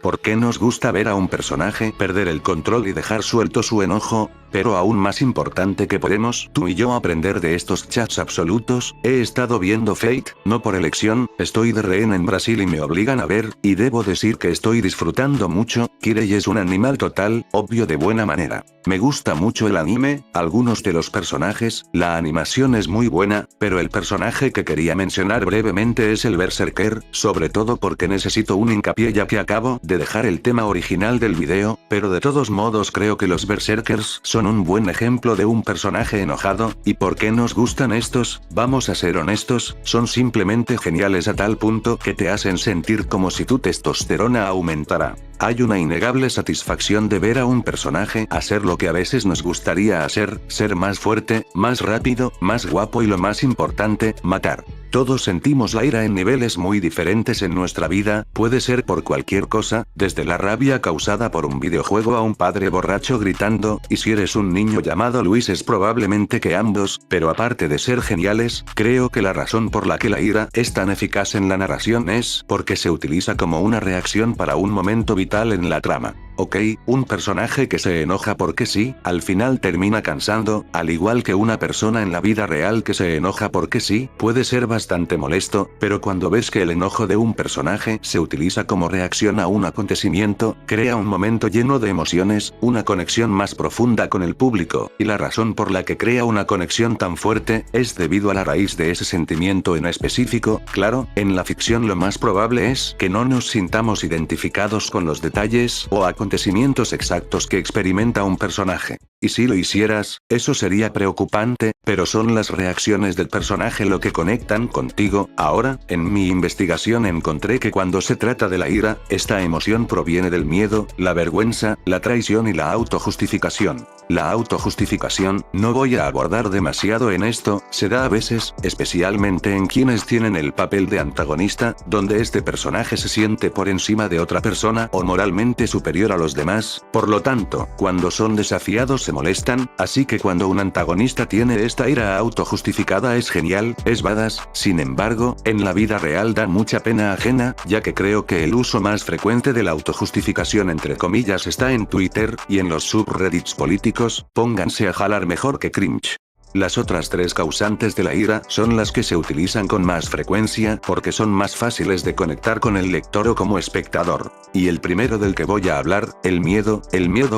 ¿Por qué nos gusta ver a un personaje perder el control y dejar suelto su enojo? Pero aún más importante que podemos tú y yo aprender de estos chats absolutos, he estado viendo Fate, no por elección, estoy de rehén en Brasil y me obligan a ver, y debo decir que estoy disfrutando mucho. Kirei es un animal total, obvio de buena manera. Me gusta mucho el anime, algunos de los personajes, la animación es muy buena, pero el personaje que quería mencionar brevemente es el Berserker, sobre todo porque necesito un hincapié ya que acabo de dejar el tema original del video, pero de todos modos creo que los Berserkers son un buen ejemplo de un personaje enojado. ¿Y por qué nos gustan estos? Vamos a ser honestos, son simplemente geniales a tal punto que te hacen sentir como si tu testosterona aumentara. Hay una innegable satisfacción de ver a un personaje hacer lo que a veces nos gustaría hacer, ser más fuerte, más rápido, más guapo y lo más importante, matar. Todos sentimos la ira en niveles muy diferentes en nuestra vida, puede ser por cualquier cosa, desde la rabia causada por un videojuego a un padre borracho gritando, y si eres un niño llamado Luis es probablemente que ambos, pero aparte de ser geniales, creo que la razón por la que la ira es tan eficaz en la narración es porque se utiliza como una reacción para un momento vital en la trama. Ok, un personaje que se enoja porque sí, al final termina cansando, al igual que una persona en la vida real que se enoja porque sí, puede ser bastante molesto, pero cuando ves que el enojo de un personaje se utiliza como reacción a un acontecimiento, crea un momento lleno de emociones, una conexión más profunda con el público, y la razón por la que crea una conexión tan fuerte, es debido a la raíz de ese sentimiento en específico. Claro, en la ficción lo más probable es que no nos sintamos identificados con los detalles o acontecimientos exactos que experimenta un personaje. Y si lo hicieras, eso sería preocupante, pero son las reacciones del personaje lo que conectan contigo. Ahora, en mi investigación encontré que cuando se trata de la ira, esta emoción proviene del miedo, la vergüenza, la traición y la autojustificación. La autojustificación, no voy a abordar demasiado en esto, se da a veces, especialmente en quienes tienen el papel de antagonista, donde este personaje se siente por encima de otra persona o moralmente superior a los demás, por lo tanto, cuando son desafiados se molestan, así que cuando un antagonista tiene esta ira autojustificada es genial, es badass. Sin embargo, en la vida real da mucha pena ajena, ya que creo que el uso más frecuente de la autojustificación entre comillas está en Twitter, y en los subreddits políticos, pónganse a jalar mejor que cringe. Las otras tres causantes de la ira son las que se utilizan con más frecuencia porque son más fáciles de conectar con el lector o como espectador. Y el primero del que voy a hablar, el miedo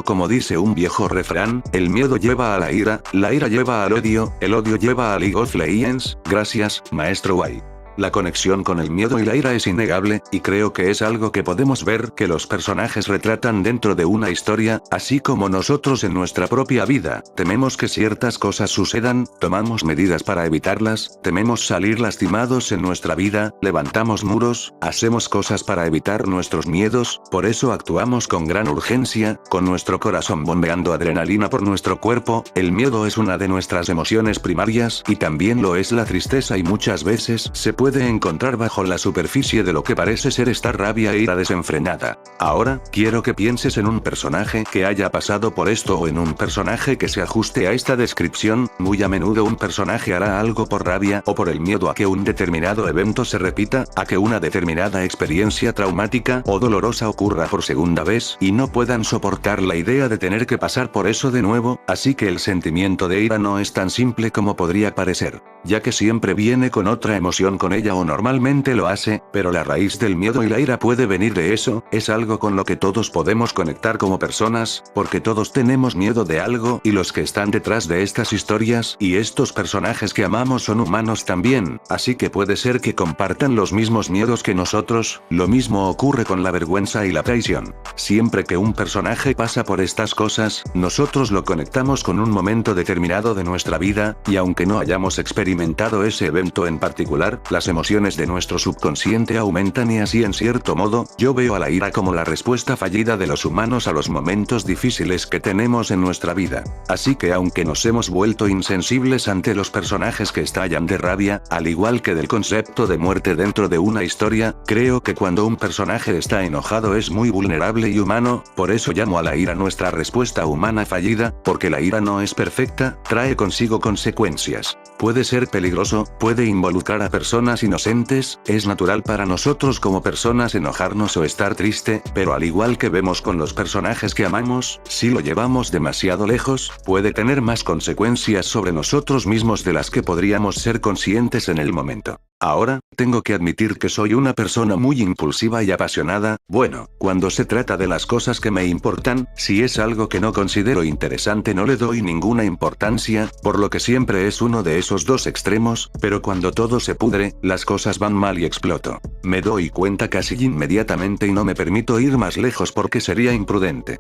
como dice un viejo refrán, el miedo lleva a la ira lleva al odio, el odio lleva a League of Legends. Gracias, maestro Wai. La conexión con el miedo y la ira es innegable, y creo que es algo que podemos ver que los personajes retratan dentro de una historia, así como nosotros en nuestra propia vida. Tememos que ciertas cosas sucedan, tomamos medidas para evitarlas, tememos salir lastimados en nuestra vida, levantamos muros, hacemos cosas para evitar nuestros miedos, por eso actuamos con gran urgencia, con nuestro corazón bombeando adrenalina por nuestro cuerpo. El miedo es una de nuestras emociones primarias, y también lo es la tristeza, y muchas veces se puede encontrar bajo la superficie de lo que parece ser esta rabia e ira desenfrenada. Ahora, quiero que pienses en un personaje que haya pasado por esto o en un personaje que se ajuste a esta descripción. Muy a menudo un personaje hará algo por rabia o por el miedo a que un determinado evento se repita, a que una determinada experiencia traumática o dolorosa ocurra por segunda vez y no puedan soportar la idea de tener que pasar por eso de nuevo, así que el sentimiento de ira no es tan simple como podría parecer, ya que siempre viene con otra emoción con ella o normalmente lo hace, pero la raíz del miedo y la ira puede venir de eso, es algo con lo que todos podemos conectar como personas, porque todos tenemos miedo de algo y los que están detrás de estas historias y estos personajes que amamos son humanos también, así que puede ser que compartan los mismos miedos que nosotros. Lo mismo ocurre con la vergüenza y la traición. Siempre que un personaje pasa por estas cosas, nosotros lo conectamos con un momento determinado de nuestra vida, y aunque no hayamos experimentado ese evento en particular, las emociones de nuestro subconsciente aumentan y así en cierto modo, yo veo a la ira como la respuesta fallida de los humanos a los momentos difíciles que tenemos en nuestra vida. Así que aunque nos hemos vuelto insensibles ante los personajes que estallan de rabia, al igual que del concepto de muerte dentro de una historia, creo que cuando un personaje está enojado es muy vulnerable y humano, por eso llamo a la ira nuestra respuesta humana fallida, porque la ira no es perfecta, trae consigo consecuencias. Puede ser peligroso, puede involucrar a personas personas inocentes, es natural para nosotros como personas enojarnos o estar triste, pero al igual que vemos con los personajes que amamos, si lo llevamos demasiado lejos, puede tener más consecuencias sobre nosotros mismos de las que podríamos ser conscientes en el momento. Ahora, tengo que admitir que soy una persona muy impulsiva y apasionada, bueno, cuando se trata de las cosas que me importan, si es algo que no considero interesante no le doy ninguna importancia, por lo que siempre es uno de esos dos extremos, pero cuando todo se pudre, las cosas van mal y exploto. Me doy cuenta casi inmediatamente y no me permito ir más lejos porque sería imprudente.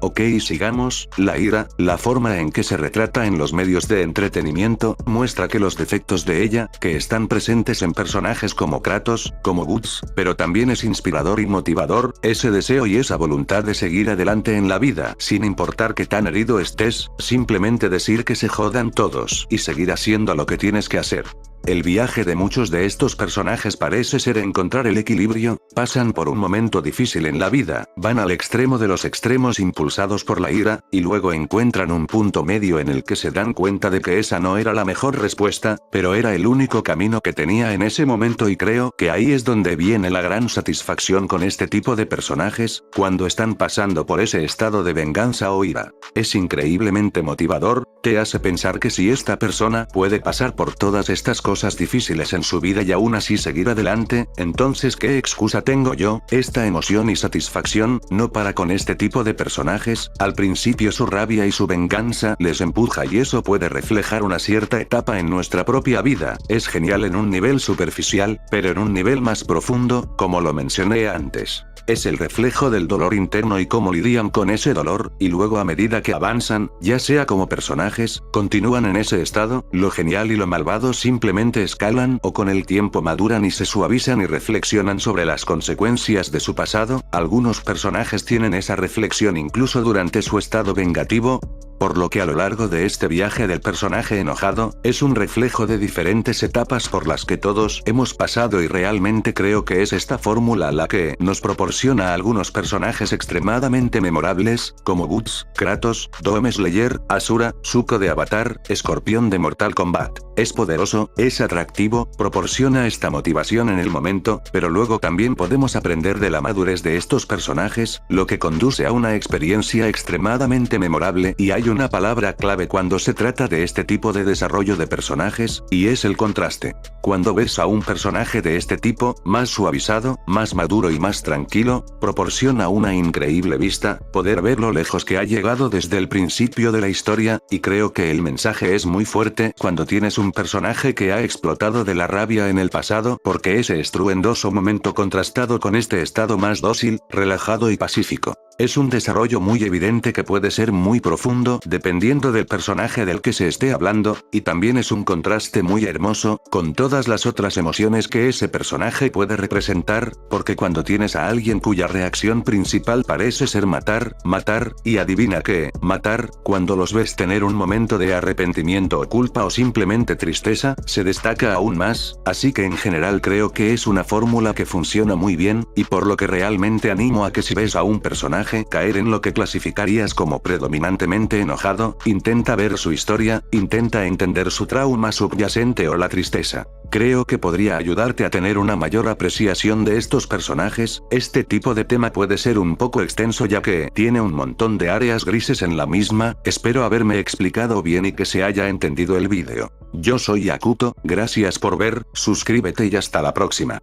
Ok, sigamos. La ira, la forma en que se retrata en los medios de entretenimiento, muestra que los defectos de ella, que están presentes en personajes como Kratos, como Guts, pero también es inspirador y motivador, ese deseo y esa voluntad de seguir adelante en la vida, sin importar qué tan herido estés, simplemente decir que se jodan todos y seguir haciendo lo que tienes que hacer. El viaje de muchos de estos personajes parece ser encontrar el equilibrio, pasan por un momento difícil en la vida, van al extremo de los extremos impulsados por la ira, y luego encuentran un punto medio en el que se dan cuenta de que esa no era la mejor respuesta, pero era el único camino que tenía en ese momento y creo que ahí es donde viene la gran satisfacción con este tipo de personajes, cuando están pasando por ese estado de venganza o ira. Es increíblemente motivador, te hace pensar que si esta persona puede pasar por todas estas cosas difíciles en su vida y aún así seguir adelante, entonces ¿qué excusa tengo yo? Esta emoción y satisfacción no para con este tipo de personajes, al principio su rabia y su venganza les empuja y eso puede reflejar una cierta etapa en nuestra propia vida, es genial en un nivel superficial, pero en un nivel más profundo, como lo mencioné antes. Es el reflejo del dolor interno y cómo lidian con ese dolor, y luego a medida que avanzan, ya sea como personajes, continúan en ese estado, lo genial y lo malvado simplemente escalan o con el tiempo maduran y se suavizan y reflexionan sobre las consecuencias de su pasado, algunos personajes tienen esa reflexión incluso durante su estado vengativo, por lo que a lo largo de este viaje del personaje enojado, es un reflejo de diferentes etapas por las que todos hemos pasado y realmente creo que es esta fórmula la que nos proporciona a algunos personajes extremadamente memorables, como Guts, Kratos, Demon Slayer, Asura, Zuko de Avatar, Escorpión de Mortal Kombat. Es poderoso, es atractivo, proporciona esta motivación en el momento, pero luego también podemos aprender de la madurez de estos personajes, lo que conduce a una experiencia extremadamente memorable y hay una palabra clave cuando se trata de este tipo de desarrollo de personajes, y es el contraste. Cuando ves a un personaje de este tipo, más suavizado, más maduro y más tranquilo, proporciona una increíble vista, poder ver lo lejos que ha llegado desde el principio de la historia, y creo que el mensaje es muy fuerte cuando tienes un personaje que ha explotado de la rabia en el pasado, porque ese estruendoso momento contrastado con este estado más dócil, relajado y pacífico. Es un desarrollo muy evidente que puede ser muy profundo, dependiendo del personaje del que se esté hablando, y también es un contraste muy hermoso, con todas las otras emociones que ese personaje puede representar, porque cuando tienes a alguien cuya reacción principal parece ser matar, matar, y adivina qué, matar, cuando los ves tener un momento de arrepentimiento o culpa o simplemente tristeza, se destaca aún más, así que en general creo que es una fórmula que funciona muy bien, y por lo que realmente animo a que si ves a un personaje caer en lo que clasificarías como predominantemente enojado, intenta ver su historia, intenta entender su trauma subyacente o la tristeza. Creo que podría ayudarte a tener una mayor apreciación de estos personajes. Este tipo de tema puede ser un poco extenso ya que tiene un montón de áreas grises en la misma, espero haberme explicado bien y que se haya entendido el vídeo. Yo soy Akuto, gracias por ver, suscríbete y hasta la próxima.